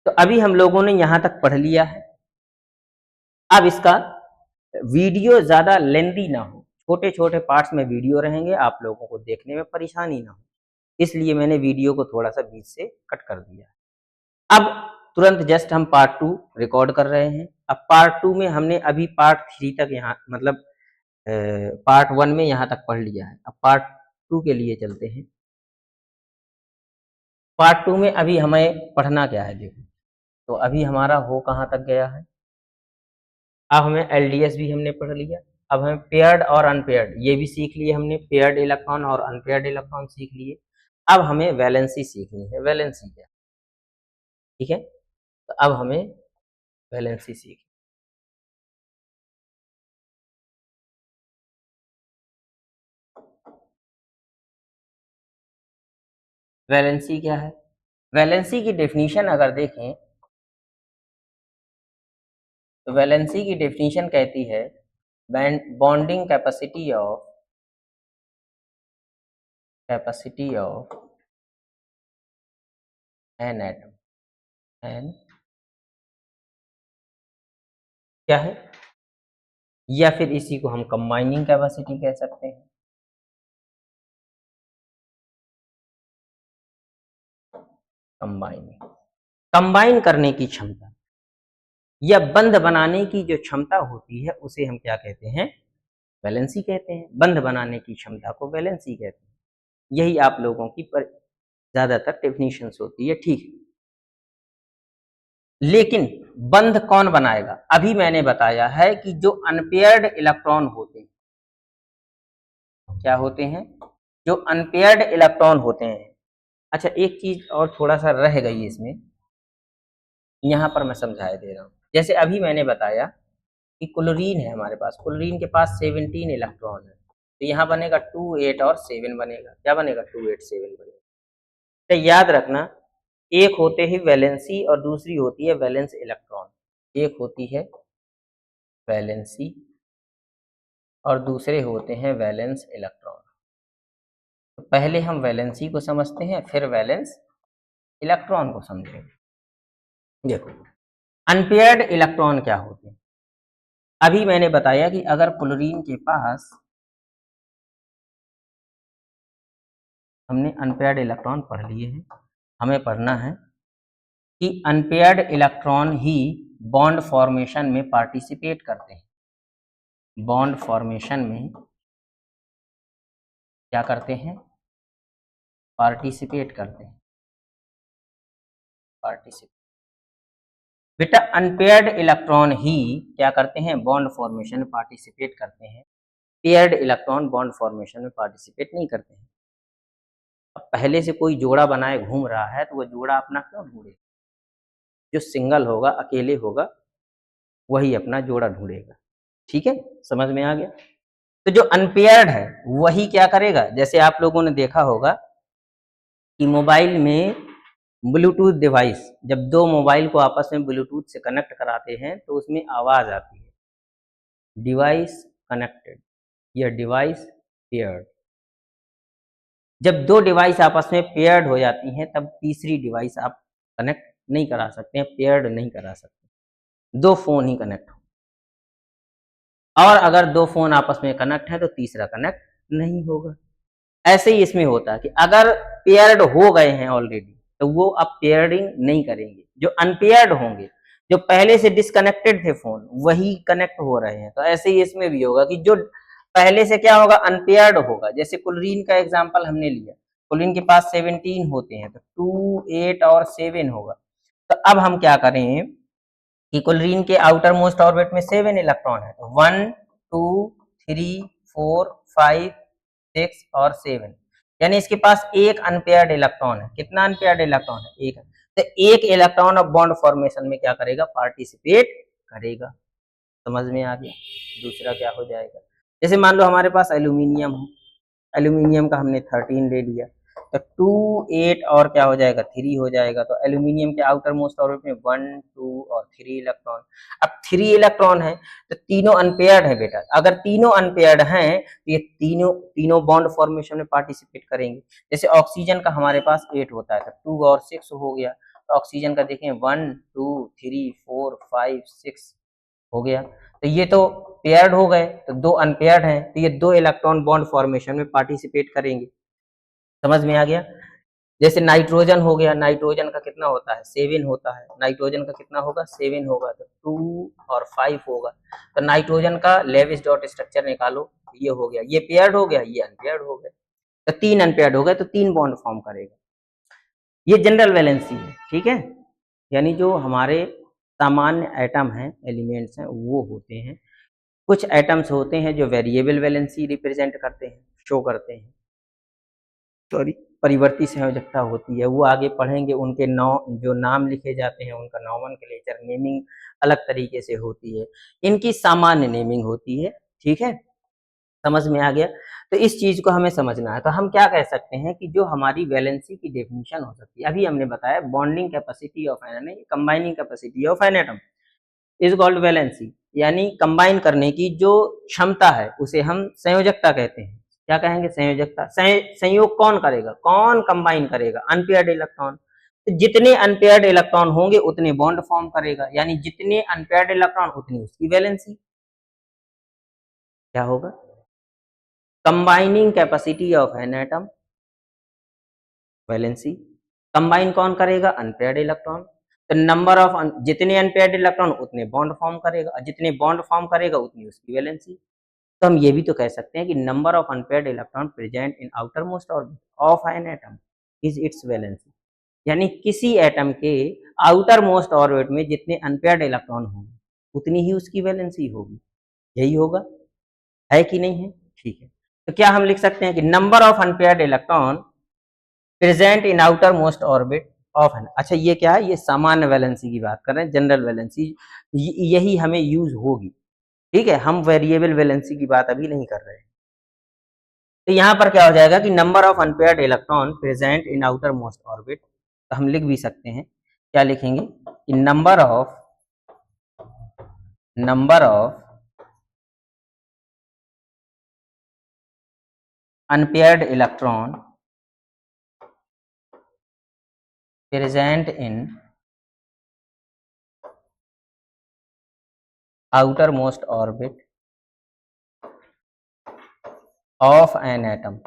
तो अभी हम लोगों ने यहाँ तक पढ़ लिया है। अब इसका वीडियो ज़्यादा लेंदी ना हो, छोटे-छोटे पार्ट्स में वीडियो रहेंगे, आप लोगों को देखने में परेशानी ना हो, इसलिए मैंने वीडियो को थोड़ा-सा बीच से कट कर दिया। अब तुरंत जस्ट हम पार्ट 2 रिकॉर्ड कर रहे हैं। अब पार्ट 2 में हमने अभी पार्ट 3 तक यहाँ मतलब पार्ट 1 में यहाँ तक पढ़ लिया है। अब पार्ट 2 के लिए चलते हैं। पार्ट 2 में अभी हमें पढ़ना क्या है देखो, तो अभी हमारा हो कहाँ तक गया है। अब हमें एलडीएस भी हमने पढ़ लिया। अब हमें पेयर्ड और अनपेयर्ड ये भी सीख लिए हमने, पेयर्ड इलेक्ट्रॉन और अनपेयर्ड इलेक्ट्रॉन सीख लिए। अब हमें वैलेंसी सीखनी है। वैलेंसी क्या, ठीक है, तो अब हमें वैलेंसी सीख, वैलेंसी क्या है। वैलेंसी की डेफिनेशन अगर देखें तो वैलेंसी की डेफिनेशन कहती है bonding capacity of an atom. N क्या है, या फिर इसी को हम कंबाइनिंग कैपेसिटी कह सकते हैं। कंबाइन करने की क्षमता या बंध बनाने की जो क्षमता होती है उसे हम क्या कहते हैं, वैलेंसी कहते हैं। बंध बनाने की क्षमता को वैलेंसी कहते हैं। यही आप लोगों की ज्यादातर डेफिनेशंस होती है, ठीक है। लेकिन बंध कौन बनाएगा, अभी मैंने बताया है कि जो अनपेयर्ड इलेक्ट्रॉन होते हैं, क्या होते हैं, जो अनपेयर्ड इलेक्ट्रॉन होते हैं। अच्छा, एक चीज और थोड़ा सा रह गई इसमें, यहां पर मैं समझाया दे रहा हूं। जैसे अभी मैंने बताया कि क्लोरीन है हमारे पास, क्लोरीन के पास 17 इलेक्ट्रॉन है, तो यहाँ बनेगा 2 8 और 7 बनेगा। क्या बनेगा, 2 8 7 बनेगा। तो याद रखना, एक होते ही वैलेंसी और दूसरी होती है वैलेंस इलेक्ट्रॉन। एक होती है वैलेंसी और दूसरे होते हैं वैलेंस इलेक्ट्रॉन। तो पहले हम वैलेंसी को समझते हैं, फिर वैलेंस इलेक्ट्रॉन को समझेंगे। देखो, अनपेयर्ड इलेक्ट्रॉन क्या होते हैं। अभी मैंने बताया कि अगर क्लोरीन के पास, हमने अनपेयर्ड इलेक्ट्रॉन पढ़ लिए हैं, हमें पढ़ना है कि अनपेयर्ड इलेक्ट्रॉन ही बॉन्ड फॉर्मेशन में पार्टिसिपेट करते हैं। बॉन्ड फॉर्मेशन में क्या करते हैं, पार्टिसिपेट करते हैं। पार्टिसिपेट, बेटा अनपेयर्ड इलेक्ट्रॉन ही क्या करते हैं, बॉन्ड फॉर्मेशन में पार्टिसिपेट करते हैं। पेयर्ड इलेक्ट्रॉन बॉन्ड फॉर्मेशन में पार्टिसिपेट नहीं करते हैं। अब पहले से कोई जोड़ा बनाए घूम रहा है तो वो जोड़ा अपना क्यों ढूंढेगा, जो सिंगल होगा, अकेले होगा, वही अपना जोड़ा ढूंढेगा। ठीक है, समझ में आ गया। तो जो अनपेयर्ड है वही क्या करेगा, जैसे आप लोगों ने देखा होगा कि मोबाइल में ब्लूटूथ डिवाइस, जब दो मोबाइल को आपस में ब्लूटूथ से कनेक्ट कराते हैं तो उसमें आवाज आती है, डिवाइस कनेक्टेड या डिवाइस पेयर्ड। जब दो डिवाइस आपस में पेयर्ड हो जाती हैं तब तीसरी डिवाइस आप कनेक्ट नहीं करा सकते हैं, पेयर्ड नहीं करा सकते। दो फोन ही कनेक्ट हो, और अगर दो फोन आपस में कनेक्ट है तो तीसरा कनेक्ट नहीं होगा। ऐसे ही इसमें होता है कि अगर पेयर्ड हो गए हैं ऑलरेडी तो वो अब पेयरिंग नहीं करेंगे। जो अनपेयर्ड होंगे, जो पहले से डिसकनेक्टेड थे फोन, वही कनेक्ट हो रहे हैं। तो ऐसे ही इसमें भी होगा कि जो पहले से क्या होगा, अनपेयर्ड होगा। जैसे क्लोरीन का एग्जांपल हमने लिया, क्लोरीन के पास 17 होते हैं तो 2 8 और 7 होगा। तो अब हम क्या करें कि क्लोरीन के आउटर मोस्ट ऑर्बिट में 7 इलेक्ट्रॉन है, तो 1 2 3 4 5 6 और 7, यानी इसके पास एक अनपेयर्ड इलेक्ट्रॉन है। कितना अनपेयर्ड इलेक्ट्रॉन है, एक। तो एक इलेक्ट्रॉन ऑफ बॉन्ड फॉर्मेशन में क्या करेगा, पार्टिसिपेट करेगा। समझ में आ गया। दूसरा क्या हो जाएगा, जैसे मान लो हमारे पास एल्यूमिनियम हो, एल्यूमिनियम का हमने 13 ले लिया, तो 2 8 और क्या हो जाएगा, 3 हो जाएगा। तो एल्यूमिनियम के आउटर मोस्ट ऑर्बिट में 1 2 और 3 इलेक्ट्रॉन। अब 3 इलेक्ट्रॉन है तो तीनों अनपेयर्ड है बेटा। अगर तीनों अनपेयर्ड हैं तो ये तीनों बॉन्ड फॉर्मेशन में पार्टिसिपेट करेंगे। जैसे ऑक्सीजन का हमारे पास 8 होता है तो 2 और 6 हो गया, तो ऑक्सीजन का देखें 1 2 3 4 5 6 हो गया। तो ये तो पेयर्ड हो गए, तो 2 अनपेयर्ड हैं, तो ये 2 इलेक्ट्रॉन बॉन्ड फॉर्मेशन में पार्टिसिपेट करेंगे। समझ में आ गया? जैसे नाइट्रोजन हो गया, नाइट्रोजन का कितना होता है 7 होता है, नाइट्रोजन का कितना होगा 7 होगा, तो 2 और 5 होगा। तो नाइट्रोजन का लेविस डॉट स्ट्रक्चर निकालो, ये हो गया, ये पेयर्ड हो गया, ये अनपेयर्ड हो गया, तो 3 अनपेयर्ड हो गए, तो 3 बॉन्ड फॉर्म करेगा। ये जनरल वैलेंसी है, ठीक है, यानी जो हमारे सामान्य एटम हैं, एलिमेंट्स हैं, वो होते हैं। कुछ एटम्स होते हैं जो वेरिएबल वैलेंसी रिप्रेजेंट करते हैं, शो करते हैं, सॉरी, परिवर्ती संयोजकता होती है, वो आगे पढ़ेंगे। उनके जो नाम लिखे जाते हैं, उनका नॉमेनक्लेचर, नेमिंग अलग तरीके से होती है, इनकी सामान्य नेमिंग होती है, ठीक है, समझ में आ गया? तो इस चीज को हमें समझना है। तो हम क्या कह सकते हैं कि जो हमारी वैलेंसी की डेफिनेशन हो सकती है, अभी हमने बताया bonding capacity of an atom, combining capacity of an atom is called valency, यानी कंबाइन करने की जो क्षमता है उसे हम संयोजकता कहते हैं। क्या कहेंगे? संयोजकता। संयोग कौन करेगा? कौन कंबाइन करेगा? Unpaired electron. तो जितने अनपेयर्ड इलेक्ट्रॉन होंगे उतने बॉन्ड फॉर्म करेगा, यानी जितने अनपेयर्ड इलेक्ट्रॉन उतनी उसकी वैलेंसी। क्या होगा? Combining capacity of an atom, valency. Combine कौन करेगा? Unpaired electron. तो नंबर ऑफ जितने अनपेयर्ड इलेक्ट्रॉन उतने बॉन्ड फॉर्म करेगा, और जितने बॉन्ड फॉर्म करेगा उतनी उसकी वैलेंसी। तो हम ये भी तो कह सकते हैं कि number of unpaired electron present in outer most orbit of an atom is it's valency, यानी किसी एटम के आउटर मोस्ट ऑर्बिट में जितने अनपेयर्ड इलेक्ट्रॉन होंगे उतनी ही उसकी वैलेंसी होगी। यही होगा, है कि नहीं है? ठीक है, तो क्या हम लिख सकते हैं कि number of unpaired electron present in outer most orbit of N. अच्छा, ये क्या है? ये सामान्य वैलेंसी की बात कर रहे हैं, जनरल वैलेंसी यही हमें यूज होगी, ठीक है, हम वेरिएबल वैलेंसी की बात अभी नहीं कर रहे हैं। तो यहाँ पर क्या हो जाएगा कि number of unpaired electron present in outer most orbit, तो हम लिख भी सकते हैं, क्या लिखेंगे कि number of unpaired electron present in outer most orbit of an atom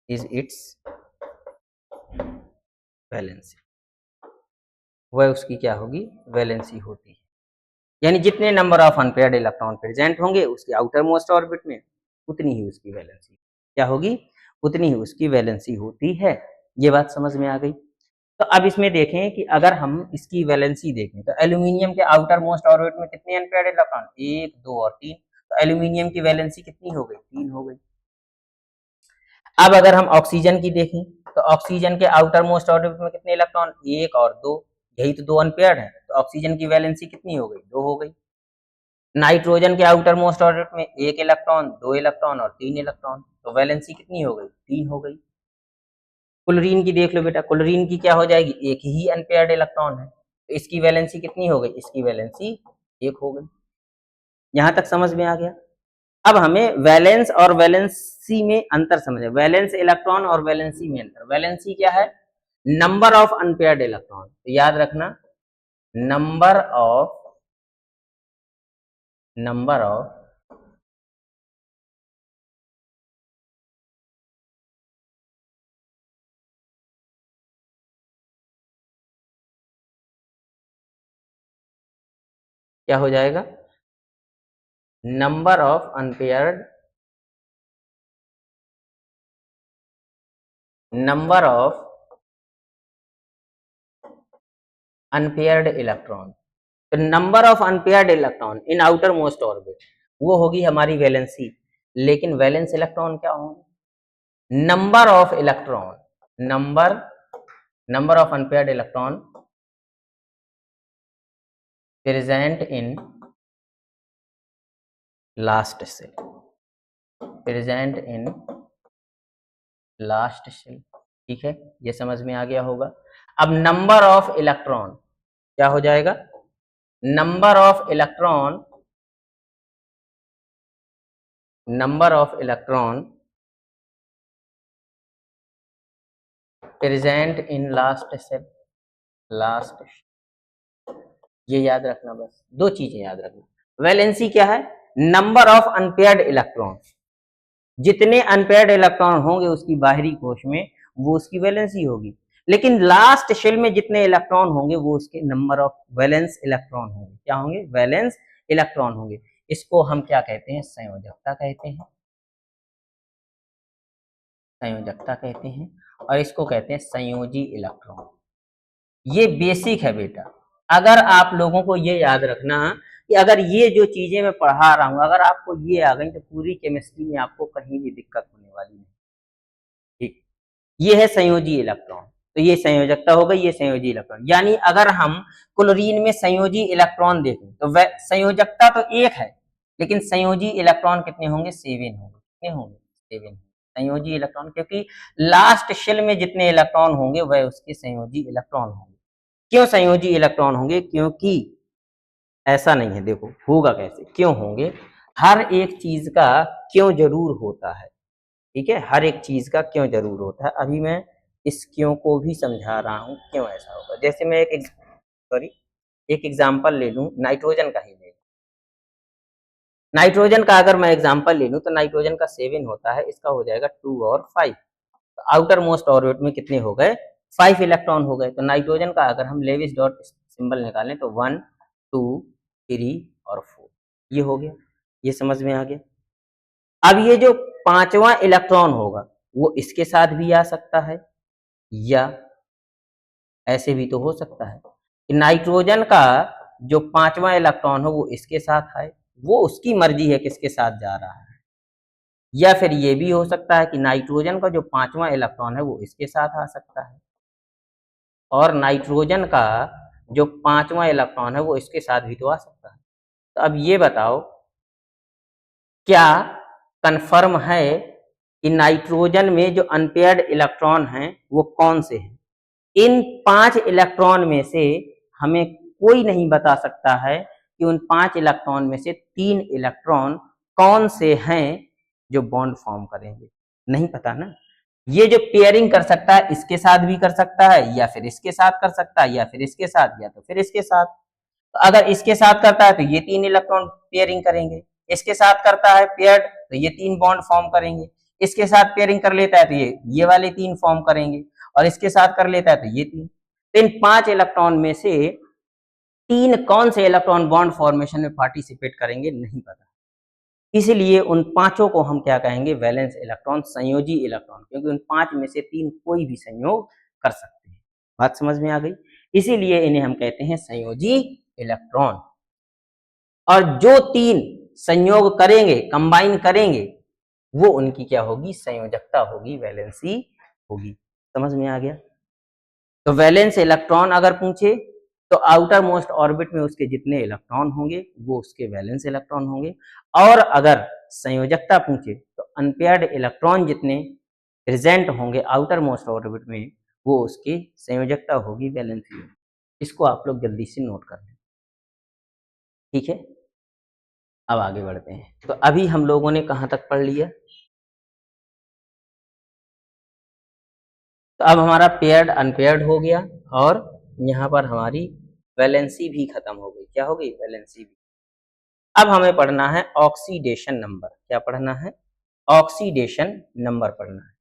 is it's valency. वह उसकी क्या होगी? वैलेंसी होती है, यानी जितने number of unpaired electron present होंगे उसके आउटर मोस्ट ऑर्बिट में उतनी ही उसकी वैलेंसी क्या होगी? उतनी ही उसकी वैलेंसी होती है। ये बात समझ में आ गई? तो अब इसमें देखें कि अगर हम इसकी वैलेंसी देखें तो एल्यूमिनियम के आउटर मोस्ट ऑर्बिट में कितने अनपेयर्ड इलेक्ट्रॉन? 1 2 और 3। तो एल्यूमिनियम की वैलेंसी कितनी हो गई? 3 हो गई। अब अगर हम ऑक्सीजन की देखें तो ऑक्सीजन के आउटर मोस्ट ऑर्बिट में कितने इलेक्ट्रॉन? 1 और 2, यही तो 2 अनपेयर्ड है, तो ऑक्सीजन की वैलेंसी कितनी हो गई? 2 हो गई। नाइट्रोजन के आउटर मोस्ट ऑर्बिट में 1 इलेक्ट्रॉन, 2 इलेक्ट्रॉन और 3 इलेक्ट्रॉन, तो वैलेंसी कितनी हो गई? 3 हो गई। क्लोरीन की देख लो बेटा, क्लोरीन की क्या हो जाएगी? एक ही अनपेयर्ड इलेक्ट्रॉन है, तो इसकी वैलेंसी कितनी हो गई? इसकी वैलेंसी 1 हो गई। यहां तक समझ में आ गया? अब हमें वैलेंस और वैलेंसी में अंतर समझे। वैलेंस इलेक्ट्रॉन और वैलेंसी में अंतर। वैलेंसी क्या है? नंबर ऑफ अनपेयर्ड इलेक्ट्रॉन, तो याद रखना नंबर ऑफ क्या हो जाएगा? Number of unpaired electron. तो number of unpaired electron in outer most orbit वो होगी हमारी वैलेंसी। लेकिन वैलेंस इलेक्ट्रॉन क्या होंगे? Number number of unpaired electron present in last shell, ठीक है, ये समझ में आ गया होगा। अब नंबर ऑफ इलेक्ट्रॉन क्या हो जाएगा? Number of electron number of electron present in last shell, last, ये याद रखना, बस दो चीजें याद रखना। वैलेंसी क्या है? नंबर ऑफ अनपेयर्ड इलेक्ट्रॉन, जितने अनपेयर्ड इलेक्ट्रॉन होंगे उसकी बाहरी कोश में वो उसकी वैलेंसी होगी। लेकिन लास्ट शेल में जितने इलेक्ट्रॉन होंगे वो उसके नंबर ऑफ वैलेंस इलेक्ट्रॉन होंगे। क्या होंगे? वैलेंस इलेक्ट्रॉन होंगे। इसको हम क्या कहते हैं? संयोजकता कहते हैं, संयोजकता कहते हैं। और इसको कहते हैं संयोजी इलेक्ट्रॉन। ये बेसिक है बेटा। अगर आप लोगों को ये याद रखना कि अगर ये जो चीजें मैं पढ़ा रहा हूं अगर आपको ये आ गई तो पूरी केमिस्ट्री में आपको कहीं भी दिक्कत होने वाली नहीं। ठीक, ये है संयोजी इलेक्ट्रॉन। तो ये संयोजकता हो गई, ये संयोजी इलेक्ट्रॉन। यानी अगर हम क्लोरीन में संयोजी इलेक्ट्रॉन देखें तो वह संयोजकता तो एक है, लेकिन संयोजी इलेक्ट्रॉन कितने होंगे? 7 होंगे। कितने होंगे? 7 संयोजी इलेक्ट्रॉन, क्योंकि लास्ट शेल में जितने इलेक्ट्रॉन होंगे वह उसके संयोजी इलेक्ट्रॉन होंगे। क्यों संयोजी इलेक्ट्रॉन होंगे? क्योंकि ऐसा नहीं है, देखो होगा कैसे, क्यों होंगे, हर एक चीज का क्यों जरूर होता है। ठीक है, हर एक चीज का क्यों जरूर होता है। अभी मैं इस क्यों को भी समझा रहा हूं क्यों ऐसा होगा। जैसे मैं एक एग्जांपल ले लूं, नाइट्रोजन का ही ले लूं। नाइट्रोजन का अगर मैं एग्जांपल ले लूं तो नाइट्रोजन का 7 होता है, इसका हो जाएगा 2 और 5। तो आउटर मोस्ट ऑर्बिट में कितने हो गए? 5 इलेक्ट्रॉन हो गए। तो नाइट्रोजन का अगर हम लेविस डॉट सिंबल निकालें तो 1 2 3 और 4, ये हो गया। ये समझ में आ गया। अब ये जो पांचवा इलेक्ट्रॉन होगा वो इसके साथ भी आ सकता है, या ऐसे भी तो हो सकता है कि नाइट्रोजन का जो पांचवा इलेक्ट्रॉन हो वो इसके साथ आए, वो उसकी मर्जी है किसके साथ जा रहा है। या फिर ये भी हो सकता है कि नाइट्रोजन का जो पांचवा इलेक्ट्रॉन है वो इसके साथ आ सकता है, और नाइट्रोजन का जो पांचवा इलेक्ट्रॉन है वो इसके साथ भी तो आ सकता है। तो अब ये बताओ, क्या कन्फर्म है कि नाइट्रोजन में जो अनपेयर्ड इलेक्ट्रॉन हैं वो कौन से हैं? इन 5 इलेक्ट्रॉन में से हमें कोई नहीं बता सकता है कि उन 5 इलेक्ट्रॉन में से 3 इलेक्ट्रॉन कौन से हैं जो बॉन्ड फॉर्म करेंगे। नहीं पता ना। ये जो पेयरिंग कर सकता है इसके साथ भी कर सकता है, या फिर इसके साथ कर सकता है, या फिर इसके साथ, या तो फिर इसके साथ। तो अगर इसके साथ करता है तो ये 3 इलेक्ट्रॉन पेयरिंग करेंगे, इसके साथ करता है पेयर्ड तो ये 3 बॉन्ड फॉर्म करेंगे, इसके साथ पेयरिंग कर लेता है तो ये वाले 3 फॉर्म करेंगे, और इसके साथ कर लेता है तो ये 3। तो इन 5 इलेक्ट्रॉन में से 3 कौन से इलेक्ट्रॉन बॉन्ड फॉर्मेशन में पार्टिसिपेट करेंगे, नहीं पता। इसलिए उन पांचों को हम क्या कहेंगे? वैलेंस इलेक्ट्रॉन, संयोजी इलेक्ट्रॉन, क्योंकि उन 5 में से 3 कोई भी संयोग कर सकते हैं। बात समझ में आ गई? इसीलिए इन्हें हम कहते हैं संयोजी इलेक्ट्रॉन। और जो 3 संयोग करेंगे, कंबाइन करेंगे, वो उनकी क्या होगी? संयोजकता होगी, वैलेंसी होगी। समझ में आ गया? तो वैलेंस इलेक्ट्रॉन अगर पूछे तो आउटर मोस्ट ऑर्बिट में उसके जितने इलेक्ट्रॉन होंगे वो उसके वैलेंस इलेक्ट्रॉन होंगे। और अगर संयोजकता पूछे तो अनपेयर्ड इलेक्ट्रॉन जितने प्रेजेंट होंगे आउटर मोस्ट ऑर्बिट में वो उसकी संयोजकता होगी, वैलेंसी। इसको आप लोग जल्दी से नोट कर लें। ठीक है, अब आगे बढ़ते हैं। तो अभी हम लोगों ने कहाँ तक पढ़ लिया? तो अब हमारा पेयर्ड अनपेयर्ड हो गया, और यहाँ पर हमारी वैलेंसी भी खत्म हो गई। क्या हो गई? वैलेंसी भी। अब हमें पढ़ना है ऑक्सीडेशन नंबर। क्या पढ़ना है? ऑक्सीडेशन नंबर पढ़ना है।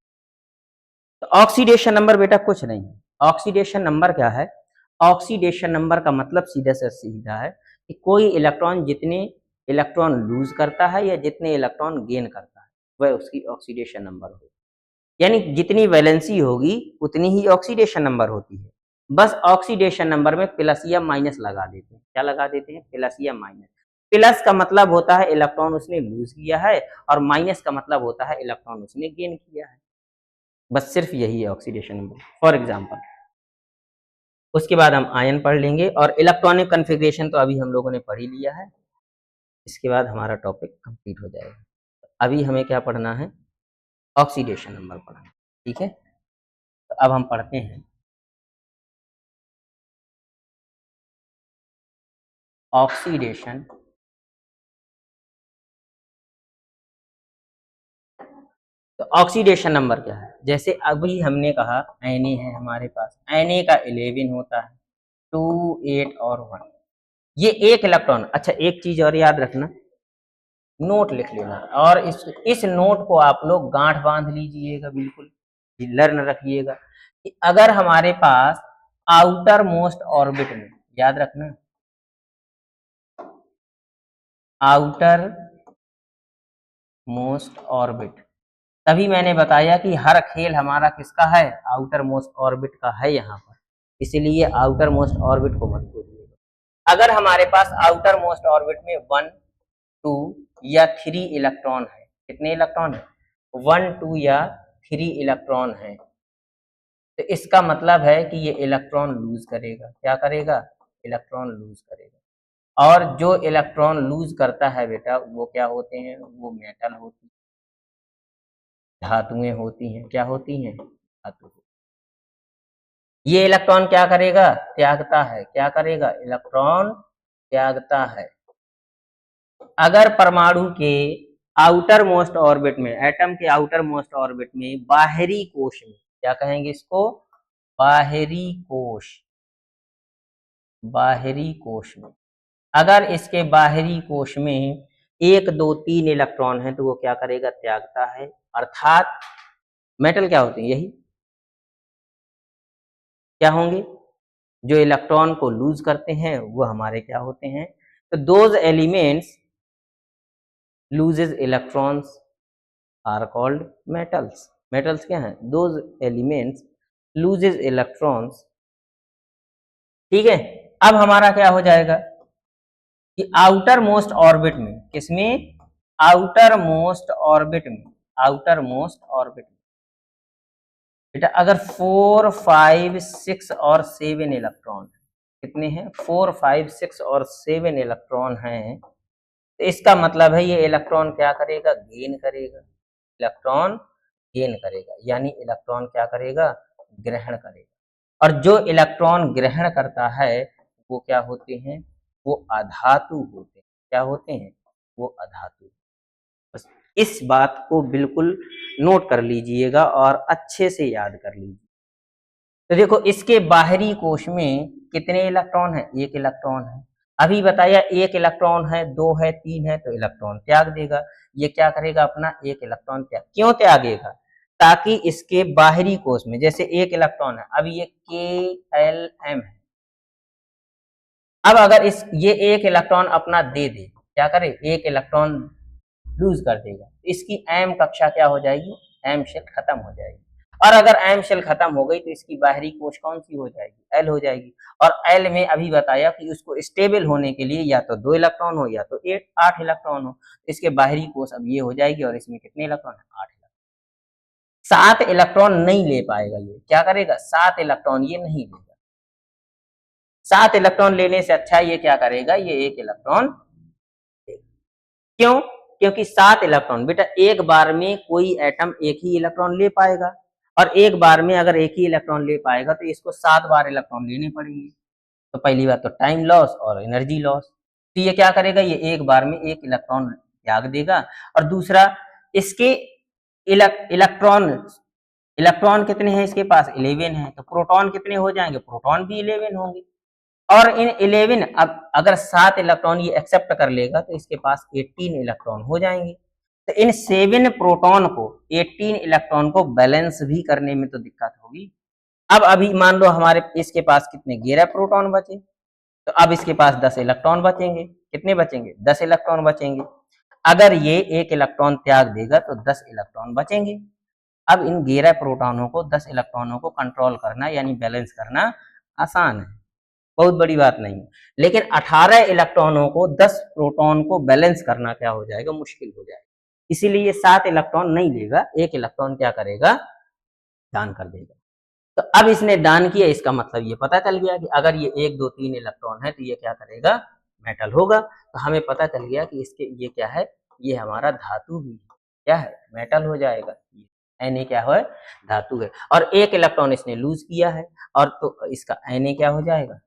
तो ऑक्सीडेशन नंबर बेटा कुछ नहीं है। ऑक्सीडेशन नंबर क्या है? ऑक्सीडेशन नंबर का मतलब सीधा से सीधा है कि कोई इलेक्ट्रॉन जितने इलेक्ट्रॉन लूज करता है या जितने इलेक्ट्रॉन गेन करता है वह उसकी ऑक्सीडेशन नंबर होगी। यानी जितनी वैलेंसी होगी उतनी ही ऑक्सीडेशन नंबर होती है। बस ऑक्सीडेशन नंबर में प्लस या माइनस लगा देते हैं। क्या लगा देते हैं? प्लस या माइनस। प्लस का मतलब होता है इलेक्ट्रॉन उसने लूज किया है, और माइनस का मतलब होता है इलेक्ट्रॉन उसने गेन किया है। बस सिर्फ यही है ऑक्सीडेशन नंबर। फॉर एग्जाम्पल, उसके बाद हम आयन पढ़ लेंगे, और इलेक्ट्रॉनिक कन्फिग्रेशन तो अभी हम लोगों ने पढ़ ही लिया है। इसके बाद हमारा टॉपिक कंप्लीट हो जाएगा। अभी हमें क्या पढ़ना है? ऑक्सीडेशन नंबर पढ़ना है। ठीक है, तो अब हम पढ़ते हैं ऑक्सीडेशन ऑक्सीडेशन नंबर क्या है? जैसे अभी हमने कहा Na है हमारे पास, Na का 11 होता है, 2, 8 और 1, ये एक इलेक्ट्रॉन। अच्छा एक चीज और याद रखना, नोट लिख लेना, और इस नोट को आप लोग गांठ बांध लीजिएगा, बिल्कुल लर्न रखिएगा कि अगर हमारे पास आउटर मोस्ट ऑर्बिट में, याद रखना, आउटर मोस्ट ऑर्बिट, तभी मैंने बताया कि हर खेल हमारा किसका है, आउटर मोस्ट ऑर्बिट का है यहाँ पर, इसीलिए आउटर मोस्ट ऑर्बिट को मत भूलिएगा। अगर हमारे पास आउटर मोस्ट ऑर्बिट में 1, 2 या 3 इलेक्ट्रॉन है, कितने इलेक्ट्रॉन है, 1, 2 या 3 इलेक्ट्रॉन है, तो इसका मतलब है कि ये इलेक्ट्रॉन लूज करेगा। क्या करेगा, इलेक्ट्रॉन लूज करेगा। और जो इलेक्ट्रॉन लूज करता है बेटा वो क्या होते हैं, वो मेटल होती है, धातुएं होती हैं। क्या होती हैं, धातु। ये इलेक्ट्रॉन क्या करेगा, त्यागता है। क्या करेगा, इलेक्ट्रॉन त्यागता है। अगर परमाणु के आउटर मोस्ट ऑर्बिट में, एटम के आउटर मोस्ट ऑर्बिट में बाहरी कोश में, क्या कहेंगे इसको, बाहरी कोश, बाहरी कोश में, अगर इसके बाहरी कोश में 1, 2, 3 इलेक्ट्रॉन है तो वो क्या करेगा, त्यागता है। अर्थात मेटल क्या होते हैं, यही क्या होंगे, जो इलेक्ट्रॉन को लूज करते हैं वो हमारे क्या होते हैं। तो those elements loses electrons are called metals. Metals क्या हैं, दोज एलिमेंट्स लूजेस इलेक्ट्रॉन्स। ठीक है, अब हमारा क्या हो जाएगा कि आउटर मोस्ट ऑर्बिट में, किसमें, आउटर मोस्ट ऑर्बिट में, आउटर मोस्ट ऑर्बिट में बेटा अगर 4, 5, 6 और 7 इलेक्ट्रॉन, कितने हैं, 4, 5, 6 और 7 इलेक्ट्रॉन हैं, तो इसका मतलब है ये इलेक्ट्रॉन क्या करेगा, गेन करेगा। इलेक्ट्रॉन गेन करेगा, यानी इलेक्ट्रॉन क्या करेगा, ग्रहण करेगा। और जो इलेक्ट्रॉन ग्रहण करता है वो क्या होते हैं, वो अधातु होते हैं। क्या होते हैं, वो अधातु। बस इस बात को बिल्कुल नोट कर लीजिएगा और अच्छे से याद कर लीजिए। तो देखो इसके बाहरी कोश में कितने इलेक्ट्रॉन है, 1 इलेक्ट्रॉन है। अभी बताया 1 इलेक्ट्रॉन है, 2 है, 3 है, तो इलेक्ट्रॉन त्याग देगा। ये क्या करेगा, अपना 1 इलेक्ट्रॉन त्याग, क्यों त्यागेगा, ताकि इसके बाहरी कोश में, जैसे 1 इलेक्ट्रॉन है, अब ये KLM है, अब अगर ये 1 इलेक्ट्रॉन अपना दे दे, क्या करे, 1 इलेक्ट्रॉन लूज कर देगा, इसकी एम कक्षा क्या हो जाएगी, एम शेल खत्म हो जाएगी। और अगर एम शेल खत्म हो गई तो इसकी बाहरी कोश कौन सी हो जाएगी, एल हो जाएगी। और एल में अभी बताया कि उसको स्टेबल होने के लिए या तो 2 इलेक्ट्रॉन हो या तो 8 इलेक्ट्रॉन हो, इसके बाहरी कोश अब ये हो जाएगी। और इसमें कितने इलेक्ट्रॉन है, 8 इलेक्ट्रॉन। 7 इलेक्ट्रॉन नहीं ले पाएगा, ये क्या करेगा, 7 इलेक्ट्रॉन ये नहीं लेगा। 7 इलेक्ट्रॉन लेने से अच्छा ये क्या करेगा, ये 1 इलेक्ट्रॉन देगा। क्यों, क्योंकि 7 इलेक्ट्रॉन बेटा एक बार में कोई एटम 1 ही इलेक्ट्रॉन ले पाएगा, और एक बार में अगर 1 ही इलेक्ट्रॉन ले पाएगा तो इसको 7 बार इलेक्ट्रॉन लेने पड़ेंगे। तो पहली बात तो टाइम लॉस और एनर्जी लॉस। तो ये क्या करेगा, ये एक बार में 1 इलेक्ट्रॉन त्याग देगा। और दूसरा, इसके इलेक्ट्रॉन कितने हैं इसके पास, 11 है, तो प्रोटॉन कितने हो जाएंगे, प्रोटॉन भी 11 होंगे। और इन 11 अब अगर 7 इलेक्ट्रॉन ये एक्सेप्ट कर लेगा तो इसके पास 18 इलेक्ट्रॉन हो जाएंगे। तो इन 7 प्रोटॉन को, 18 इलेक्ट्रॉन को बैलेंस भी करने में तो दिक्कत होगी। अब अभी मान लो हमारे इसके पास कितने 11 प्रोटॉन बचे, तो अब इसके पास 10 इलेक्ट्रॉन बचेंगे। कितने बचेंगे, 10 इलेक्ट्रॉन बचेंगे। अगर ये 1 इलेक्ट्रॉन त्याग देगा तो 10 इलेक्ट्रॉन बचेंगे। अब इन 11 प्रोटॉनों को, 10 इलेक्ट्रॉनों को कंट्रोल करना यानी बैलेंस करना आसान है, बहुत बड़ी बात नहीं है। लेकिन 18 इलेक्ट्रॉनों को 10 प्रोटॉन को बैलेंस करना क्या हो जाएगा, मुश्किल हो जाएगा। इसीलिए 7 इलेक्ट्रॉन नहीं लेगा, 1 इलेक्ट्रॉन क्या करेगा, दान कर देगा। तो अब इसने दान किया, इसका मतलब ये पता चल गया कि अगर ये 1, 2, 3 इलेक्ट्रॉन है तो ये क्या करेगा, मेटल होगा। तो हमें पता चल गया कि इसके ये क्या है, ये हमारा धातु भी क्या है, मेटल हो जाएगा। Na क्या है, धातु है। और 1 इलेक्ट्रॉन इसने लूज किया है, और तो इसका Na क्या हो जाएगा,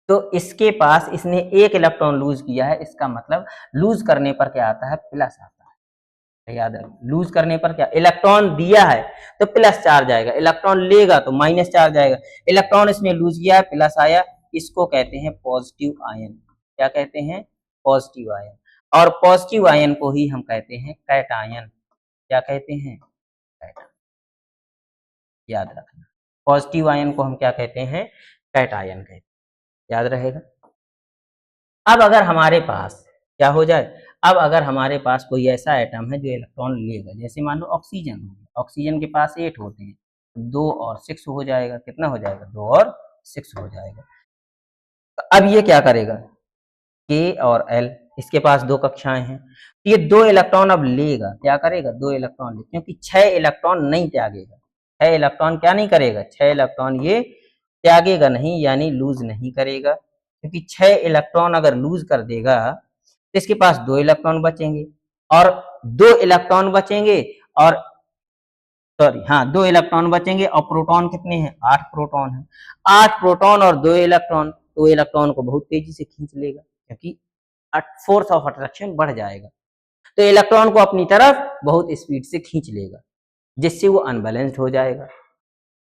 तो इसके पास इसने 1 इलेक्ट्रॉन लूज किया है, इसका मतलब लूज करने पर क्या आता है, प्लस आता है। याद रख, लूज करने पर क्या, इलेक्ट्रॉन दिया है तो प्लस चार्ज आएगा, इलेक्ट्रॉन लेगा तो माइनस चार्ज आएगा। इलेक्ट्रॉन इसमें लूज किया है, प्लस आया, इसको कहते हैं पॉजिटिव आयन। क्या कहते हैं, पॉजिटिव आयन। और पॉजिटिव आयन को ही हम कहते हैं कैटायन। क्या कहते हैं, कैटायन। याद रखना, पॉजिटिव आयन को हम क्या कहते हैं, कैटायन कहते हैं, याद रहेगा। अब अगर हमारे पास क्या हो जाए, अब अगर हमारे पास कोई ऐसा एटम है जो इलेक्ट्रॉन लेगा, जैसे मान लो ऑक्सीजन हो गया, ऑक्सीजन के पास 8 होते हैं, 2 और 6 हो जाएगा, कितना हो जाएगा, 2 और 6 हो जाएगा। तो अब ये क्या करेगा, के और एल, इसके पास 2 कक्षाएं हैं, तो ये 2 इलेक्ट्रॉन अब लेगा, क्या करेगा, 2 इलेक्ट्रॉन ले, क्योंकि 6 इलेक्ट्रॉन नहीं त्यागेगा, 6 इलेक्ट्रॉन क्या नहीं करेगा, 6 इलेक्ट्रॉन ये त्यागेगा नहीं, यानी लूज नहीं करेगा, क्योंकि 6 इलेक्ट्रॉन अगर लूज कर देगा तो इसके पास 2 इलेक्ट्रॉन बचेंगे, और 2 इलेक्ट्रॉन बचेंगे, और सॉरी हाँ 2 इलेक्ट्रॉन बचेंगे, और प्रोटॉन कितने हैं, 8 प्रोटॉन है, 8 प्रोटॉन और 2 इलेक्ट्रॉन, तो इलेक्ट्रॉन को बहुत तेजी से खींच लेगा, क्योंकि फोर्स ऑफ अट्रैक्शन बढ़ जाएगा, तो इलेक्ट्रॉन को अपनी तरफ बहुत स्पीड से खींच लेगा, जिससे वो अनबैलेंस्ड हो जाएगा,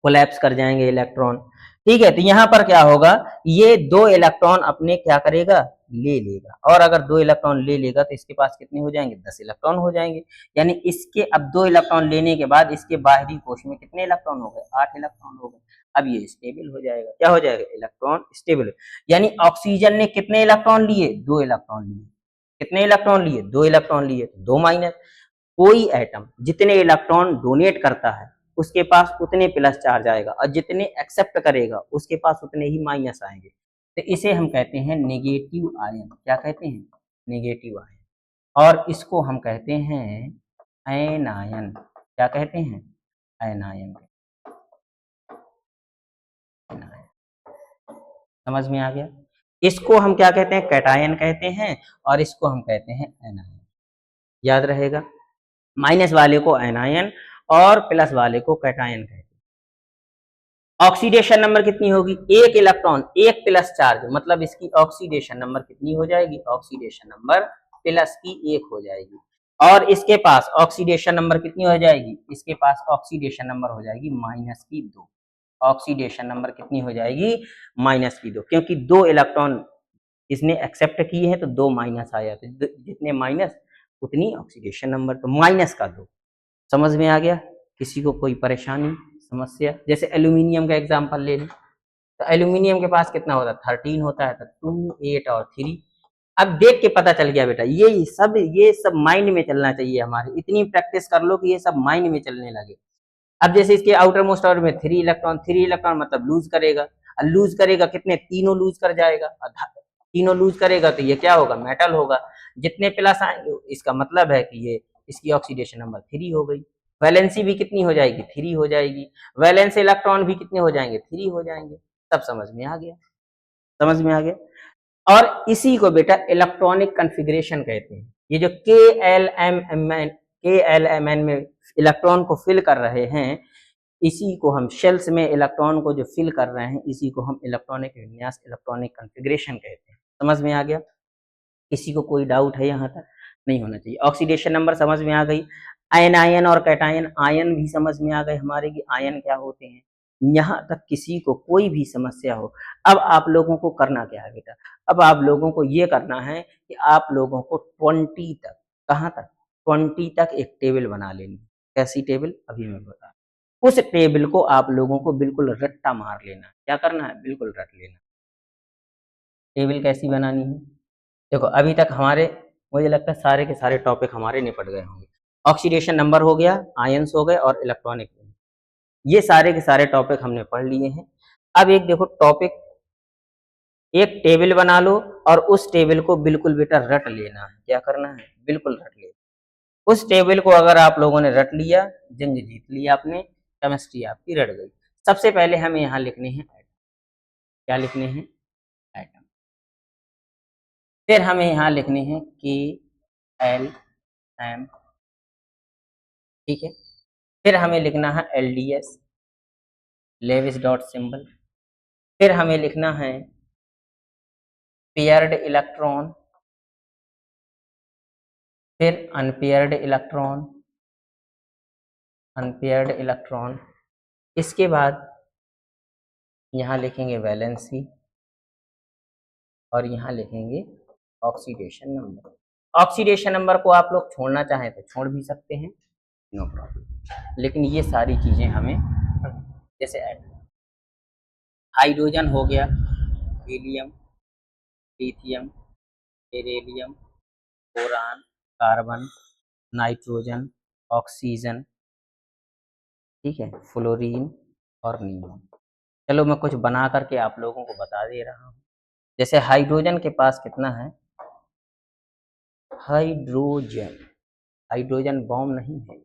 कोलैप्स कर जाएंगे इलेक्ट्रॉन। ठीक है, तो यहाँ पर क्या होगा, ये 2 इलेक्ट्रॉन अपने क्या करेगा, ले लेगा, और अगर 2 इलेक्ट्रॉन ले लेगा तो इसके पास कितने हो जाएंगे, 10 इलेक्ट्रॉन हो जाएंगे, यानी इसके अब 2 इलेक्ट्रॉन लेने के बाद इसके बाहरी कोश में कितने इलेक्ट्रॉन हो गए, 8 इलेक्ट्रॉन हो गए। अब ये स्टेबल हो जाएगा, क्या हो जाएगा, इलेक्ट्रॉन स्टेबल, यानी ऑक्सीजन ने कितने इलेक्ट्रॉन लिए, 2 इलेक्ट्रॉन लिए, कितने इलेक्ट्रॉन लिए, 2 इलेक्ट्रॉन लिए, 2 माइनस। कोई एटम जितने इलेक्ट्रॉन डोनेट करता है उसके पास उतने प्लस चार्ज आएगा, और जितने एक्सेप्ट करेगा उसके पास उतने ही माइनस आएंगे, तो इसे हम कहते हैं नेगेटिव आयन। क्या कहते हैं, नेगेटिव आयन। और इसको हम कहते हैं एनायन। क्या कहते हैं, एनायन। समझ में आ गया। इसको हम क्या कहते हैं, कैटायन कहते हैं, और इसको हम कहते हैं एनायन, याद रहेगा। माइनस वाले को एनायन और प्लस वाले को कैटायन कहते हैं। ऑक्सीडेशन नंबर कितनी होगी, एक इलेक्ट्रॉन एक प्लस चार्ज, मतलब इसकी ऑक्सीडेशन नंबर कितनी हो जाएगी, ऑक्सीडेशन नंबर प्लस की 1 हो जाएगी, और इसके पास ऑक्सीडेशन नंबर कितनी हो जाएगी, इसके पास ऑक्सीडेशन नंबर हो जाएगी माइनस की 2। ऑक्सीडेशन नंबर कितनी हो जाएगी, माइनस की 2, क्योंकि 2 इलेक्ट्रॉन इसने एक्सेप्ट किए हैं तो 2 माइनस आया, तो जितने माइनस उतनी ऑक्सीडेशन नंबर, तो माइनस का 2। समझ में आ गया। किसी को कोई परेशानी समस्या, जैसे एल्यूमिनियम का एग्जांपल ले लें, तो एल्यूमिनियम के पास कितना होता है, 13 होता है, तो 2, 8 और 3। अब देख के पता चल गया बेटा, ये सब माइंड में चलना चाहिए हमारे, इतनी प्रैक्टिस कर लो कि ये सब माइंड में चलने लगे। अब जैसे इसके आउटर मोस्ट ऑर्बिट में 3 इलेक्ट्रॉन मतलब लूज करेगा, और लूज करेगा कितने, तीनों लूज कर जाएगा, तीनों लूज करेगा तो ये क्या होगा, मेटल होगा। जितने प्लस आएंगे इसका मतलब है कि ये इसकी ऑक्सीडेशन नंबर 3 हो गई। वैलेंसी भी कितनी हो जाएगी, 3 हो जाएगी। वैलेंस इलेक्ट्रॉन भी कितने हो जाएंगे, 3 हो जाएंगे। सब समझ में आ गया, समझ में आ गया। और इसी को बेटा इलेक्ट्रॉनिक कॉन्फ़िगरेशन कहते हैं। ये जो के एल एम एन में इलेक्ट्रॉन को फिल कर रहे हैं, इसी को हम शेल्स में इलेक्ट्रॉन को जो फिल कर रहे हैं, इसी को हम इलेक्ट्रॉनिक विन्यास, इलेक्ट्रॉनिक कॉन्फ़िगरेशन कहते हैं। समझ में आ गया। किसी को कोई डाउट है यहाँ तक, नहीं होना चाहिए। ऑक्सीडेशन नंबर समझ में आ गई। आयनायन और कैटायन, आयन भी समझ में आ गए हमारे कि आयन क्या होते हैं। यहाँ तक किसी को कोई भी समस्या हो, अब आप लोगों को करना क्या है बेटा, अब आप लोगों को ये करना है कि आप लोगों को 20 तक, कहाँ तक, 20 तक एक टेबल बना लेनी। कैसी टेबल, अभी मैं बता, उस टेबल को आप लोगों को बिल्कुल रट्टा मार लेना। क्या करना है, बिल्कुल रट लेना। टेबल कैसी बनानी है, देखो अभी तक हमारे, मुझे लगता है सारे के सारे टॉपिक हमारे निपट गए होंगे। ऑक्सीडेशन नंबर हो गया, आयंस हो गए, और इलेक्ट्रॉनिक, ये सारे के सारे टॉपिक हमने पढ़ लिए हैं। अब एक देखो टॉपिक, एक टेबल बना लो और उस टेबल को बिल्कुल बेटा रट लेना है। क्या करना है, बिल्कुल रट लेना। उस टेबल को अगर आप लोगों ने रट लिया, जंग जीत लिया आपने, केमिस्ट्री आपकी रट गई। सबसे पहले हमें यहाँ लिखने हैं एटम। क्या लिखने हैं, एटम। फिर हमें यहाँ लिखने हैं KLM, ठीक है। फिर हमें लिखना है LDS, लेविस डॉट सिंबल। फिर हमें लिखना है पेयर्ड इलेक्ट्रॉन, फिर अनपेयर्ड इलेक्ट्रॉन, इसके बाद यहाँ लिखेंगे वैलेंसी और यहाँ लिखेंगे ऑक्सीडेशन नंबर। ऑक्सीडेशन नंबर को आप लोग छोड़ना चाहें तो छोड़ भी सकते हैं, नो प्रॉब्लम, लेकिन ये सारी चीजें हमें जैसे हाइड्रोजन हो गया, helium, lithium, beryllium, boron, carbon, nitrogen, oxygen, ठीक है, फ्लोरीन और नियॉन। चलो मैं कुछ बना करके आप लोगों को बता दे रहा हूँ। जैसे हाइड्रोजन के पास कितना है, हाइड्रोजन बॉम्ब नहीं है,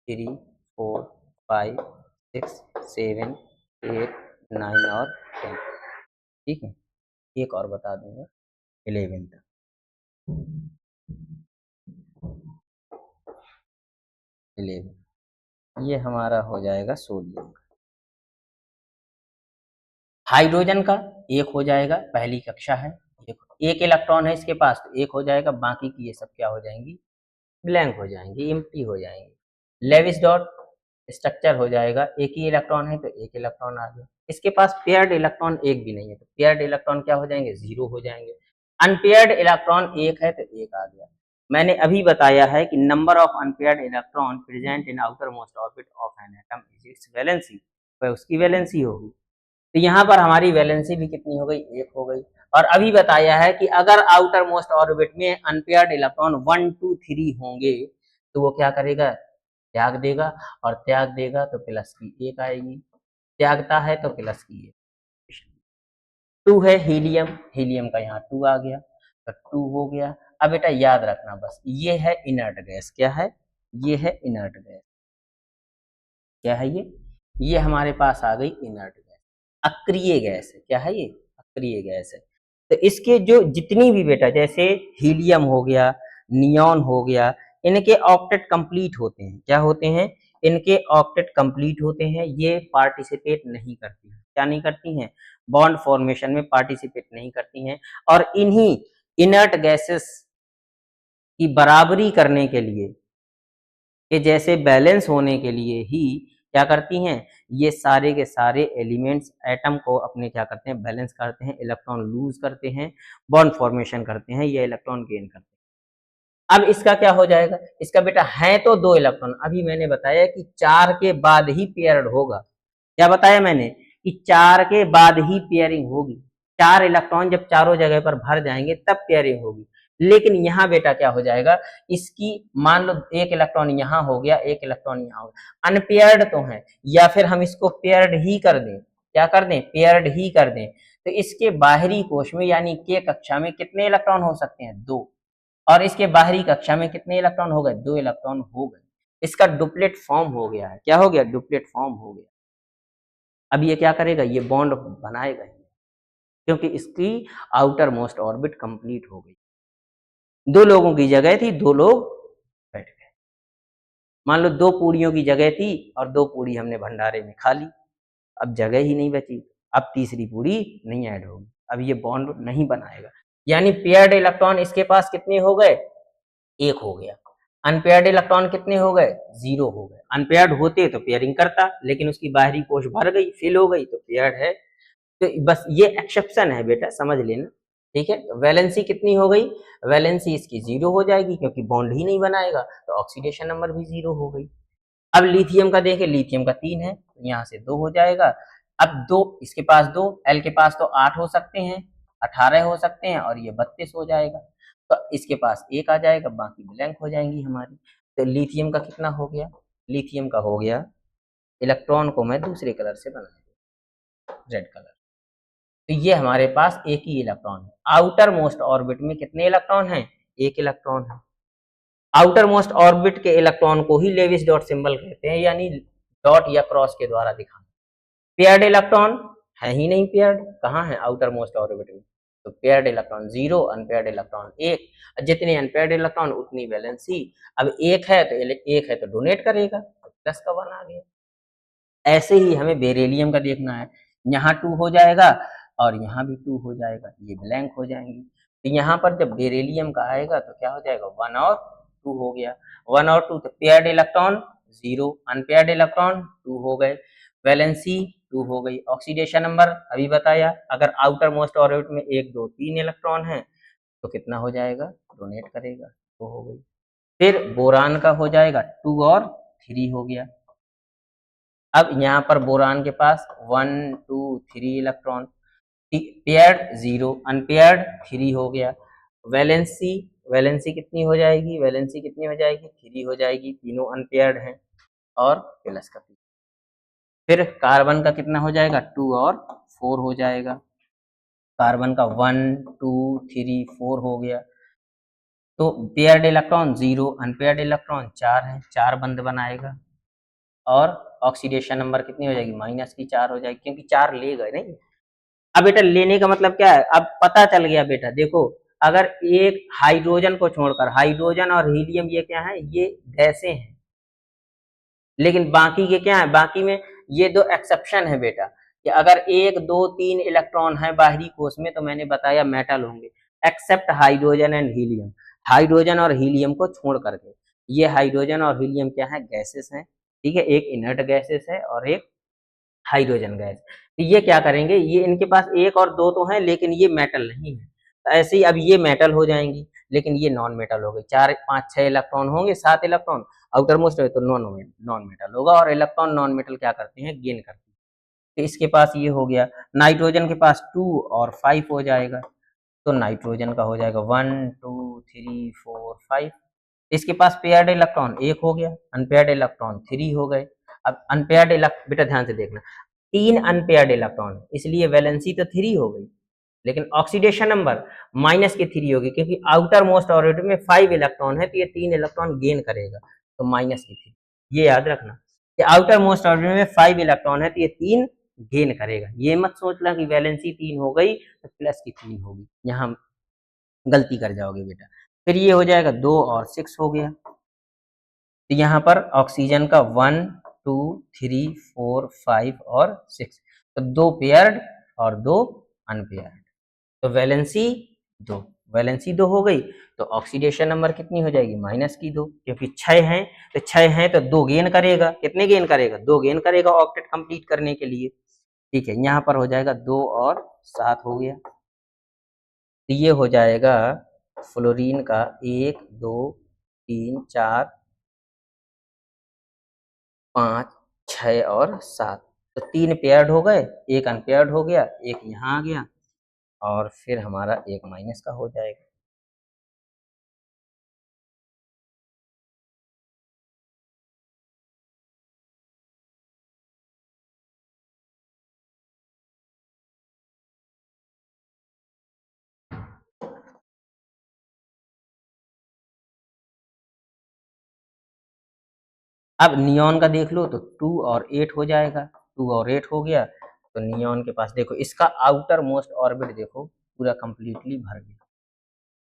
3 4 5 6 7 8 9 और 10, ठीक है। एक और बता दूंगा 11 तक। ये हमारा हो जाएगा सोडियम का। हाइड्रोजन का एक हो जाएगा, पहली कक्षा है, एक इलेक्ट्रॉन है इसके पास तो एक हो जाएगा, बाकी की ये सब क्या हो जाएंगी, ब्लैंक हो जाएंगी, एम्प्टी हो जाएंगी। लेविस डॉट स्ट्रक्चर हो जाएगा, एक ही इलेक्ट्रॉन है तो एक इलेक्ट्रॉन आ गया, इसके पास पेयर्ड इलेक्ट्रॉन एक भी नहीं है तो पेयर्ड इलेक्ट्रॉन क्या हो जाएंगे, 0 हो जाएंगे। अनपेयर्ड इलेक्ट्रॉन एक है तो एक आ गया। मैंने अभी बताया है कि number of unpaired electron present in outer most orbit of an atom is it's valency, वह उसकी वैलेंसी होगी। तो यहाँ पर हमारी वैलेंसी भी कितनी हो गई, एक हो गई। और अभी बताया है कि अगर आउटर मोस्ट ऑर्बिट में अनपेयर्ड इलेक्ट्रॉन 1 2 3 होंगे तो वो क्या करेगा, त्याग देगा, और त्याग देगा तो प्लस की एक आएगी, त्यागता है तो प्लस की एक। 2 है हीलियम, हीलियम का यहाँ 2 आ गया तो 2 हो गया। अब बेटा याद रखना बस, ये है इनर्ट गैस, क्या है, ये है इनर्ट गैस, क्या है ये हमारे पास आ गई इनर्ट गैस, अक्रिय गैस है, क्या है ये, अक्रिय गैस है। तो इसके जो जितनी भी बेटा जैसे हीलियम हो गया, नियॉन हो गया, इनके ऑक्टेट कंप्लीट होते हैं, क्या होते हैं, इनके ऑक्टेट कंप्लीट होते हैं, ये पार्टिसिपेट नहीं करती हैं, क्या नहीं करती हैं, बॉन्ड फॉर्मेशन में पार्टिसिपेट नहीं करती हैं। और इन्हीं इनर्ट गैसेस की बराबरी करने के लिए, कि जैसे बैलेंस होने के लिए ही क्या करती हैं, ये सारे के सारे एलिमेंट्स एटम को अपने क्या करते हैं, बैलेंस करते हैं, इलेक्ट्रॉन लूज करते हैं, बॉन्ड फॉर्मेशन करते हैं, ये इलेक्ट्रॉन गेन करते हैं। अब इसका क्या हो जाएगा, इसका बेटा है तो 2 इलेक्ट्रॉन, अभी मैंने बताया कि 4 के बाद ही पेयर्ड होगा, क्या बताया मैंने कि 4 के बाद ही पेयरिंग होगी, 4 इलेक्ट्रॉन जब चारों जगह पर भर जाएंगे तब पेयरिंग होगी। लेकिन यहाँ बेटा क्या हो जाएगा, इसकी मान लो एक इलेक्ट्रॉन यहाँ हो गया, एक इलेक्ट्रॉन यहाँ हो गया, अनपेयर्ड तो है, या फिर हम इसको पेयर्ड ही कर दें, क्या कर दें, पेयर्ड ही कर दें, तो इसके बाहरी कोश में यानी के कक्षा में कितने इलेक्ट्रॉन हो सकते हैं, 2, और इसके बाहरी कक्षा में कितने इलेक्ट्रॉन हो गए, 2 इलेक्ट्रॉन हो गए, इसका डुप्लेट फॉर्म हो गया है, क्या हो गया, डुप्लेट फॉर्म हो गया। अब ये क्या करेगा, ये बॉन्ड बनाएगा ही, क्योंकि इसकी आउटर मोस्ट ऑर्बिट कंप्लीट हो गई, 2 लोगों की जगह थी, 2 लोग बैठ गए, मान लो 2 पूड़ियों की जगह थी और 2 पूड़ी हमने भंडारे में खा ली, अब जगह ही नहीं बची, अब तीसरी पूड़ी नहीं ऐड होगी, अब ये बॉन्ड नहीं बनाएगा। यानी पेयर्ड इलेक्ट्रॉन इसके पास कितने हो गए, एक हो गया, अनपेयर्ड इलेक्ट्रॉन कितने हो गए, 0 हो गए। अनपेयर्ड होते तो पेयरिंग करता, लेकिन उसकी बाहरी कोश भर गई, फिल हो गई, तो पेयर्ड है। तो बस ये एक्सेप्शन है बेटा, समझ लेना, ठीक है। वैलेंसी कितनी हो गई, वैलेंसी इसकी 0 हो जाएगी क्योंकि बॉन्ड ही नहीं बनाएगा, तो ऑक्सीडेशन नंबर भी 0 हो गई। अब लिथियम का देखें, लिथियम का 3 है, यहाँ से 2 हो जाएगा। अब 2 इसके पास, 2 एल के पास तो 8 हो सकते हैं, 18 हो सकते हैं, और ये 32 हो जाएगा, तो इसके पास 1 आ जाएगा, बाकी ब्लैंक हो जाएंगी हमारी। तो लिथियम का कितना हो गया, लिथियम का हो गया, इलेक्ट्रॉन को मैं दूसरे कलर से बना दूं, रेड कलर। तो ये हमारे पास एक ही इलेक्ट्रॉन है, आउटर मोस्ट ऑर्बिट में कितने इलेक्ट्रॉन हैं, एक इलेक्ट्रॉन है। आउटर मोस्ट ऑर्बिट के इलेक्ट्रॉन को ही लेविस डॉट सिंबल कहते हैं, यानी डॉट या क्रॉस के द्वारा दिखाना। पेयर्ड इलेक्ट्रॉन है ही नहीं, पेयर्ड कहाँ है आउटर मोस्ट ऑर्बिट में, तो पेयर्ड इलेक्ट्रॉन 0, अनपेयर्ड इलेक्ट्रॉन 1, जितने अनपेयर्ड इलेक्ट्रॉन उतनी वैलेंसी। अब एक है तो डोनेट करेगा, तो प्लस का 1 आ गया। ऐसे ही हमें बेरिलियम का देखना है, यहाँ 2 हो जाएगा और यहाँ भी 2 हो जाएगा, ये ब्लैंक हो जाएंगी। तो यहाँ पर जब बेरिलियम का आएगा तो क्या हो जाएगा 1 और 2 हो गया, 1 और 2 तो पेयर्ड इलेक्ट्रॉन 0, अनपेयर्ड इलेक्ट्रॉन 2 हो गए, वैलेंसी 2 हो गई, ऑक्सीडेशन नंबर अभी बताया अगर आउटर मोस्ट ऑर्बिट में 1 2 3 इलेक्ट्रॉन है तो कितना हो जाएगा, डोनेट करेगा, तो हो गई। फिर बोरान का हो जाएगा 2 और 3 हो गया। अब यहाँ पर बोरान के पास 1 2 3 इलेक्ट्रॉन, पेयर्ड 0 अनपेयर्ड 3 हो गया, वैलेंसी वैलेंसी कितनी हो जाएगी, वैलेंसी कितनी हो जाएगी 3 हो जाएगी, तीनों अनपेयर्ड हैं और प्लस का 3। फिर कार्बन का कितना हो जाएगा 2 और 4 हो जाएगा, कार्बन का 1 2 3 4 हो गया, तो पेयर्ड इलेक्ट्रॉन 0 अनपेयर्ड इलेक्ट्रॉन 4 है, 4 बंद बनाएगा और ऑक्सीडेशन नंबर कितनी हो जाएगी माइनस की 4 हो जाएगी, क्योंकि 4 ले गए नहीं। अब बेटा लेने का मतलब क्या है, अब पता चल गया बेटा, देखो अगर एक हाइड्रोजन को छोड़कर, हाइड्रोजन और हीलियम ये क्या है, ये गैसें हैं, लेकिन बाकी के क्या है, बाकी में ये दो एक्सेप्शन है बेटा, कि अगर 1 2 3 इलेक्ट्रॉन है बाहरी कोश में तो मैंने बताया मेटल होंगे, except hydrogen and helium, hydrogen और हीलियम को छोड़ करके। ये हाइड्रोजन और हीलियम क्या है, गैसेस हैं, ठीक है, एक इनर्ट गैसेस है और एक हाइड्रोजन गैस। तो ये क्या करेंगे, ये इनके पास 1 और 2 तो है लेकिन ये मेटल नहीं है, तो ऐसे ही अब ये मेटल हो जाएंगी लेकिन ये नॉन मेटल हो गई, 4 5 6 इलेक्ट्रॉन होंगे, 7 इलेक्ट्रॉन आउटर मोस्ट है तो नॉन मेटल होगा, और इलेक्ट्रॉन नॉन मेटल क्या करते हैं, गेन करते हैं। तो इसके पास ये हो गया, नाइट्रोजन के पास 2 और 5 हो जाएगा, तो नाइट्रोजन का हो जाएगा 1 2 3 4 5। इसके पास पेयर्ड इलेक्ट्रॉन 1 हो गया, अनपेयर्ड इलेक्ट्रॉन 3 हो गए। अब अनपेयर्ड इलेक्ट्रॉन बेटा ध्यान से देखना, 3 अनपेयर्ड इलेक्ट्रॉन, इसलिए वैलेंसी तो 3 हो गई, लेकिन ऑक्सीडेशन नंबर माइनस की 3 होगी, क्योंकि आउटर मोस्ट ऑर्बिट में 5 इलेक्ट्रॉन है तो ये 3 इलेक्ट्रॉन गेन करेगा, तो माइनस की 3। ये याद रखना कि आउटर मोस्ट ऑर्बिट में 5 इलेक्ट्रॉन है तो ये 3 गेन करेगा, ये मत सोचना कि वैलेंसी 3 हो गई तो प्लस की 3 होगी, यहाँ गलती कर जाओगे बेटा। फिर ये हो जाएगा 2 और 6 हो गया, तो यहाँ पर ऑक्सीजन का 1 2 3 4 5 और 6, तो 2 पेयर्ड और 2 अनपेयर्ड, तो वैलेंसी 2, वैलेंसी 2 हो गई, तो ऑक्सीडेशन नंबर कितनी हो जाएगी माइनस की 2, क्योंकि 6 हैं तो 6 हैं तो 2 गेन करेगा, कितने गेन करेगा 2 गेन करेगा ऑक्टेट कंप्लीट करने के लिए, ठीक है। यहाँ पर हो जाएगा 2 और 7 हो गया, तो ये हो जाएगा फ्लोरीन का 1 2 3 4 5 6 और 7, तो 3 पेयर्ड हो गए, 1 अनपेयर्ड हो गया, 1 यहाँ आ गया और फिर हमारा 1 माइनस का हो जाएगा। अब नियॉन का देख लो तो 2 और 8 हो जाएगा, 2 और 8 हो गया, तो नियॉन के पास देखो इसका आउटर मोस्ट ऑर्बिट देखो पूरा कंप्लीटली भर गया,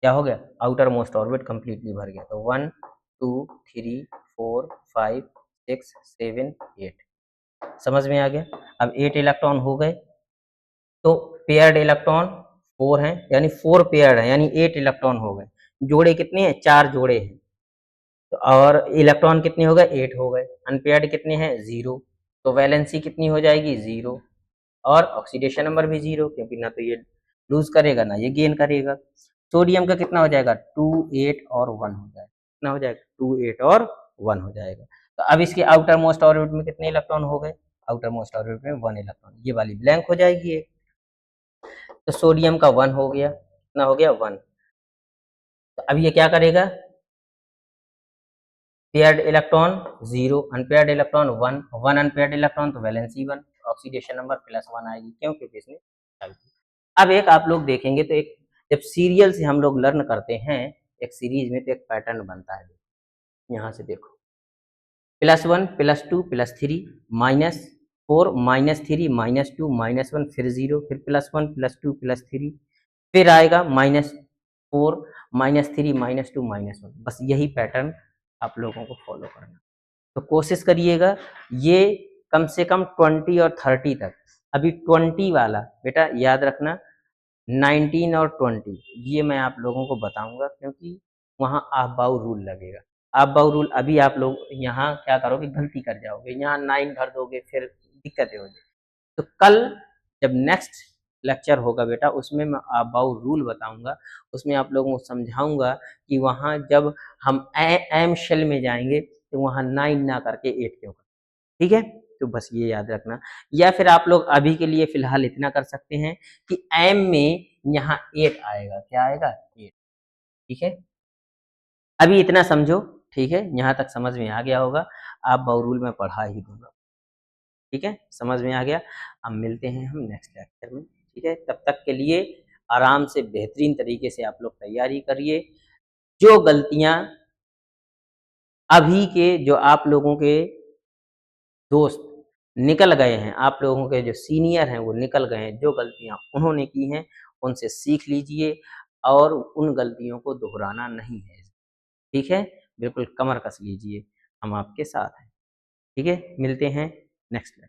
क्या हो गया, आउटर मोस्ट ऑर्बिट कंप्लीटली भर गया, तो 1 2 3 4 5 6 7 8, समझ में आ गया। अब 8 इलेक्ट्रॉन हो गए, तो पेयर्ड इलेक्ट्रॉन 4 हैं, यानी 4 पेयर्ड है, यानी 8 इलेक्ट्रॉन हो गए, जोड़े कितने हैं 4 जोड़े हैं, तो और इलेक्ट्रॉन कितने हो गए 8 हो गए, अनपेयर्ड कितने हैं 0, तो वैलेंसी कितनी हो जाएगी 0 और ऑक्सीडेशन नंबर भी 0, क्योंकि ना तो ये लूज करेगा ना ये गेन करेगा। सोडियम का कितना हो जाएगा 2 8 और 1 हो जाएगा, कितना हो जाएगा 2 8 और 1 हो जाएगा। तो अब इसके आउटर मोस्ट ऑर्बिट में कितने इलेक्ट्रॉन हो गए, आउटर मोस्ट ऑर्बिट में 1 इलेक्ट्रॉन, ये वाली ब्लैंक हो जाएगी एक, तो सोडियम का 1 हो गया, कितना हो गया 1, तो अब ये क्या करेगा, paired electron 0 unpaired electron 1 1 unpaired electron तो वैलेंसी 1, ऑक्सीडेशन नंबर +1 आएगी, क्यों, क्योंकि इसने चाबी थी। अब एक आप लोग देखेंगे तो एक जब सीरियल से हम लोग लर्न करते हैं एक सीरीज में तो एक पैटर्न बनता है, यहाँ से देखो +1 +2 +3 -4 -3 -2 -1 फिर 0 फिर +1 +2 +3 फिर आएगा -4 -3 -2 -1, बस यही पैटर्न आप लोगों को फॉलो करना। तो कोशिश करिएगा ये कम से कम 20 और 30 तक, अभी 20 वाला बेटा याद रखना, 19 और 20 ये मैं आप लोगों को बताऊँगा, क्योंकि वहाँ ऑफ बाउ रूल लगेगा। ऑफ बाउ रूल अभी आप लोग यहाँ क्या करोगे, गलती कर जाओगे, यहाँ 9 भर दोगे, फिर दिक्कतें हो जाएगी। तो कल जब नेक्स्ट लेक्चर होगा बेटा, उसमें मैं ऑफ बाउ रूल बताऊँगा, उसमें आप लोगों को समझाऊँगा कि वहाँ जब हम एम शेल में जाएँगे तो वहाँ 9 ना करके 8 क्यों करें, ठीक है? तो बस ये याद रखना। या फिर आप लोग अभी के लिए फ़िलहाल इतना कर सकते हैं कि एम में यहाँ 8 आएगा, क्या आएगा? 8, ठीक है? अभी इतना समझो, ठीक है? यहाँ तक समझ में आ गया होगा, आप बाउ रूल मैं पढ़ा ही दूँगा, ठीक है? समझ में आ गया? अब मिलते हैं हम नेक्स्ट लेक्चर में, ठीक है? तब तक के लिए आराम से बेहतरीन तरीके से आप लोग तैयारी करिए। जो गलतियाँ अभी के जो आप लोगों के दोस्त निकल गए हैं, आप लोगों के जो सीनियर हैं वो निकल गए हैं, जो गलतियाँ उन्होंने की हैं उनसे सीख लीजिए और उन गलतियों को दोहराना नहीं है, ठीक है? बिल्कुल कमर कस लीजिए, हम आपके साथ हैं, ठीक है? मिलते हैं नेक्स्ट